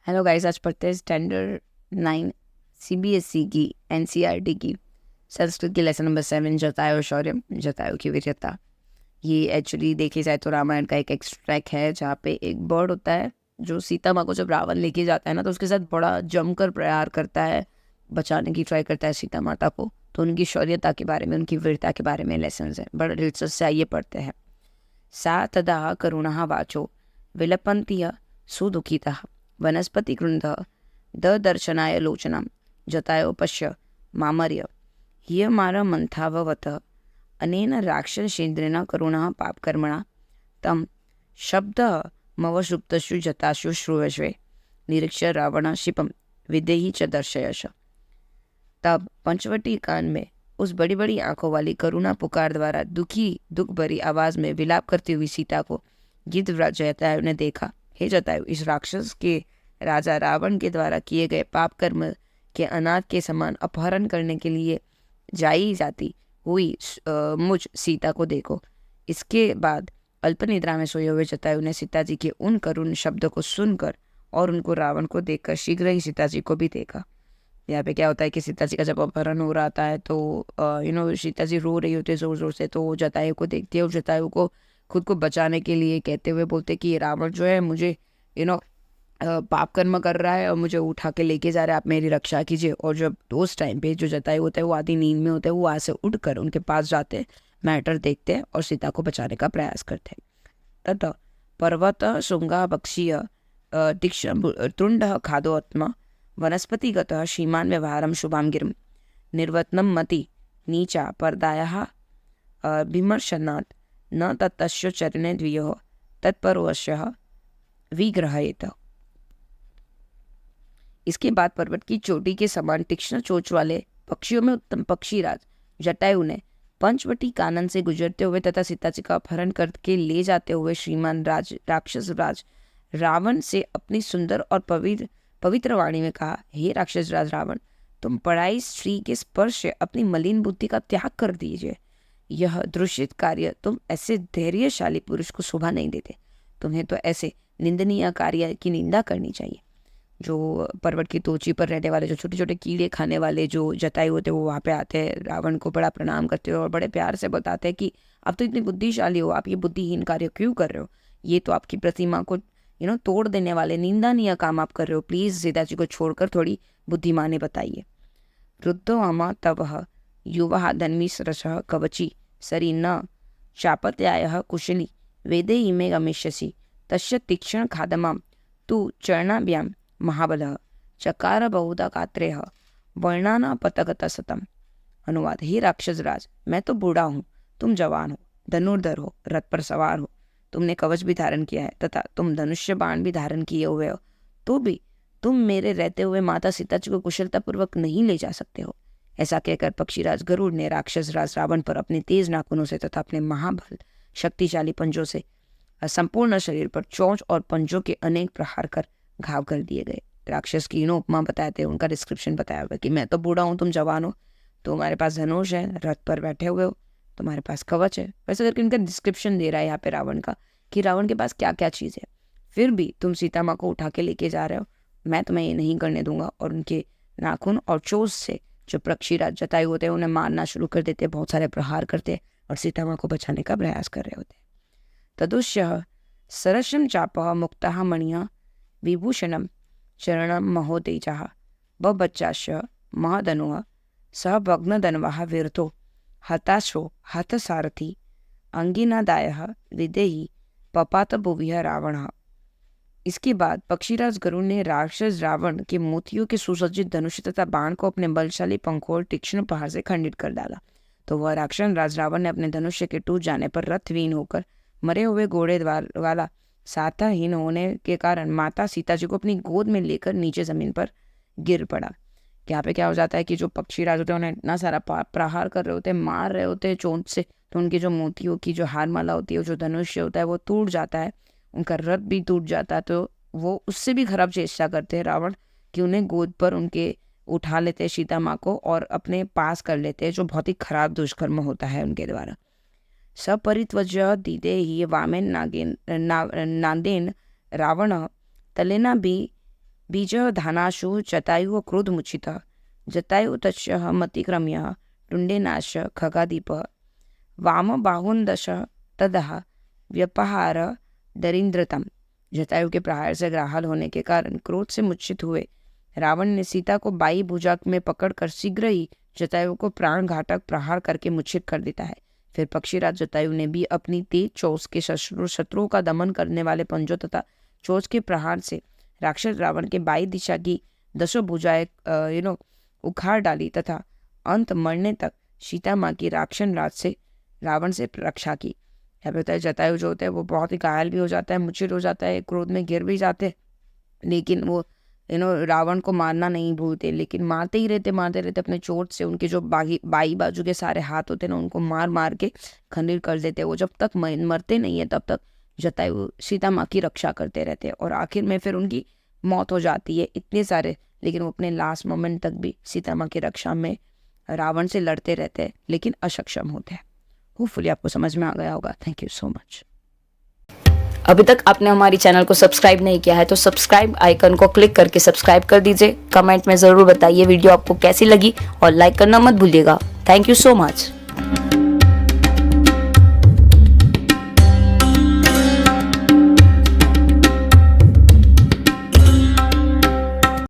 Hello guys, आज पढ़ते हैं स्टैंडर्ड 9 सीबीएसई की एनसीईआरटी की संस्कृत की लेसन नंबर 7 जतायो शौर्य जतायो की वीरता। ये एक्चुअली देखी जाए तो रामायण का एक एक्सट्रैक्ट है जहाँ पे एक बर्ड होता है जो सीता माँ को जब रावण लेके जाता है ना, तो उसके साथ बड़ा जमकर प्रहार करता है, बचाने की ट्राई करता है सीता माता को। तो उनकी शौर्यता के बारे में, उनकी वीरता के बारे में लेसन है, बड़ा दिलचस्प से। आइए पढ़ते हैं। सा तदा करुणः वाचो विलपन्ति सुदुःखितः वनस्पतिकृन्धः ददर्शनाय लोचनां जतायो पश्य मामर्य ह्यमार मंथाववतः अनेन राक्षसेन्द्रेण करुणः पापकर्मणा तं शब्दः मवसुप्तशु जताशु श्रूयश्वे निरीक्ष्य रावण शिपम विदेही च दर्शयश। तब पंचवटी कान में उस बड़ी बड़ी आंखों वाली करुणा पुकार द्वारा दुख भरी आवाज में विलाप करती हुई सीता को गिद्धराज जटायु ने देखा। हे जटायु, इस राक्षस के राजा रावण के द्वारा किए गए पाप कर्म के अनाथ के समान अपहरण करने के लिए जाई जाती हुई मुझ सीता को देखो। इसके बाद अल्प निद्रा में सोए हुए जटायु ने सीता जी के उन करुण शब्दों को सुनकर और उनको रावण को देखकर शीघ्र ही सीता जी को भी देखा। यहाँ पे क्या होता है कि सीता जी का जब अपहरण हो रहा था है तो सीता जी रो रही होती है जोर जोर से, तो वो जटायु को देखती है और जटायु को खुद को बचाने के लिए कहते हुए बोलते कि ये रावण जो है मुझे पाप कर्म कर रहा है और मुझे उठा के लेके जा रहा है, आप मेरी रक्षा कीजिए। और जब उस टाइम पे जो जटायु होता है वो आधी नींद में होता है, वो वहाँ से उठकर उनके पास जाते हैं, मैटर देखते हैं और सीता को बचाने का प्रयास करते हैं। तथा पर्वत शृंगा बक्षीय तीक्ष्ण तुंड खादोत्म वनस्पतिगतः श्रीमान व्यवहारं शुभां गिरं निर्वत्नं मति नीचा पर्दायाः विमर्शनात् न तत्तस्य चरणे द्वियोः तत्परोऽवश्यः विग्रहेत। इसके बाद पर्वत की चोटी के समान तीक्ष्ण चोंच वाले पक्षियों में उत्तम पक्षीराज जटायु ने पंचवटी कानन से गुजरते हुए तथा सीता जी का अपहरण करके ले जाते हुए श्रीमान राक्षस राज रावण से अपनी सुंदर और पवित्र वाणी में कहा, हे राक्षस राज रावण, तुम पराई स्त्री के स्पर्श से अपनी मलिन बुद्धि का त्याग कर दीजिए। यह दूषित कार्य तुम ऐसे धैर्यशाली पुरुष को शोभा नहीं देते। तुम्हें तो ऐसे निंदनीय कार्य की निंदा करनी चाहिए। जो पर्वत की टोची पर रहने वाले जो छोटे छोटे कीड़े खाने वाले जो जटायु होते हैं वो वहाँ पे आते हैं, रावण को बड़ा प्रणाम करते हो और बड़े प्यार से बताते हैं कि आप तो इतनी बुद्धिशाली हो, आप ये बुद्धिहीन कार्य क्यों कर रहे हो, ये तो आपकी प्रतिमा को तोड़ देने वाले निंदनीय काम आप कर रहे हो, प्लीज सीता जी को छोड़कर थोड़ी बुद्धिमानी बताइए। वृद्धो अमा तव युवा धन्वी सरस कवची सरी न चापत्याय कुशली वेदे इमे गमिष्यसि तस्य तीक्ष्ण खादमां तु चरणाभ्यां महाबलः चकार बहुधा कात्रेह वर्णाना पतगत सतम। अनुवाद, हे राक्षस राज, मैं तो बूढ़ा हूँ, तुम जवान हो, धनुर्धर हो, रथ पर सवार हो, तुमने कवच भी धारण किया है तथा तुम धनुष्य बाण भी धारण किए हुए हो, तो भी तुम मेरे रहते हुए माता सीता जी को कुशलतापूर्वक नहीं ले जा सकते हो। ऐसा कहकर पक्षीराज गरुड़ ने राक्षस राज रावण पर अपने तेज नाखूनों से तथा अपने महाबल शक्तिशाली पंजों से संपूर्ण शरीर पर चोंच और पंजों के अनेक प्रहार कर घाव कर दिए गए। राक्षस की उपमा बताते हैं, उनका डिस्क्रिप्शन बताया हुआ कि मैं तो बूढ़ा हूँ, तुम जवान हो, तुम्हारे पास धनुष है, रथ पर बैठे हुए हो, तुम्हारे पास कवच है। वैसे करके इनका डिस्क्रिप्शन दे रहा है यहाँ पे रावण का कि रावण के पास क्या क्या चीज़ है, फिर भी तुम सीता माँ को उठा के लेके जा रहे हो, मैं तुम्हें ये नहीं करने दूंगा। और उनके नाखून और चोंच से जो पक्षीराज जटायु होते हैं उन्हें मारना शुरू कर देते, बहुत सारे प्रहार करते और सीता माँ को बचाने का प्रयास कर रहे होते। तदुष्य सरसम चापः मुक्तः मणिः विभूषणम चरणम महोतेजः बच्चाश्य महदनुः सह भग्नदन्वः वीरतो हताशो हतसारथी अंगिनादायः विदेही पपात भुविः रावणः। इसके बाद पक्षीराज गरुड़ ने राक्षस रावण के मोतियों के सुसज्जित धनुष तथा बाण को अपने बलशाली पंखों और तीक्ष्ण प्रहार से खंडित कर डाला। तो वह राक्षस राज रावण ने अपने धनुष्य के टूट जाने पर रथहीन होकर मरे हुए घोड़े वाला साथाहीन होने के कारण माता सीता जी को अपनी गोद में लेकर नीचे जमीन पर गिर पड़ा। यहाँ पे क्या हो जाता है कि जो पक्षीराज होते हैं उन्हें इतना सारा प्रहार कर रहे होते हैं, मार रहे होते हैं चोंच से, तो उनकी जो मोतियों की जो हारमाला होती है, जो धनुष्य होता है वो टूट जाता है, उनका रथ भी टूट जाता है। तो वो उससे भी खराब चेष्टा करते हैं रावण कि उन्हें गोद पर उनके उठा लेते हैं सीता माँ को और अपने पास कर लेते हैं, जो बहुत ही खराब दुष्कर्म होता है उनके द्वारा। सपरित्वज्य दीदे ही वामेन नागेन नादेन रावण तलेना भी बीजः धानाशु जटायुः क्रोधमुचितः जटायु तस्य मतिक्रम्यः टुण्डेनाश खगादीपः वामबाहुन्दश तदः व्यपहार दरिंद्रतम। जटायु के प्रहार से ग्राहल होने के कारण क्रोध से मूर्छित हुए रावण ने सीता को बाई भुजा में पकड़कर शीघ्र ही जटायु को प्राण घातक प्रहार करके मूर्छित कर देता है। फिर पक्षीराज जटायु ने भी अपनी तेज चोंच के शत्रुओं का दमन करने वाले पंजों तथा चोंच के प्रहार से राक्षस रावण के बाई दिशा की 10 भुजाएं उखाड़ डाली तथा अंत मरने तक सीता माँ की रावण से रक्षा की। यहाँ पे होता है जटायु जो होता है वो बहुत ही घायल भी हो जाता है, मूर्छित हो जाता है, क्रोध में गिर भी जाते हैं, लेकिन वो रावण को मारना नहीं भूलते, लेकिन मारते ही रहते अपने चोट से उनके जो बाई बाजू के सारे हाथ होते हैं ना उनको मार मार के खंडित कर देते। वो जब तक मरते नहीं है तब तक जटायु सीता माँ की रक्षा करते रहते हैं और आखिर में फिर उनकी मौत हो जाती है इतने सारे, लेकिन वो अपने लास्ट मोमेंट तक भी सीता माँ की रक्षा में रावण से लड़ते रहते हैं लेकिन अक्षम होते हैं। होपफुली आपको समझ में आ गया होगा। Thank you so much. अभी तक आपने हमारी चैनल को सब्सक्राइब नहीं किया है तो सब्सक्राइब आइकन को क्लिक करके सब्सक्राइब कर दीजिए। कमेंट में ज़रूर बताइए वीडियो आपको कैसी लगी और लाइक करना मत भूलिएगा। Thank you so much.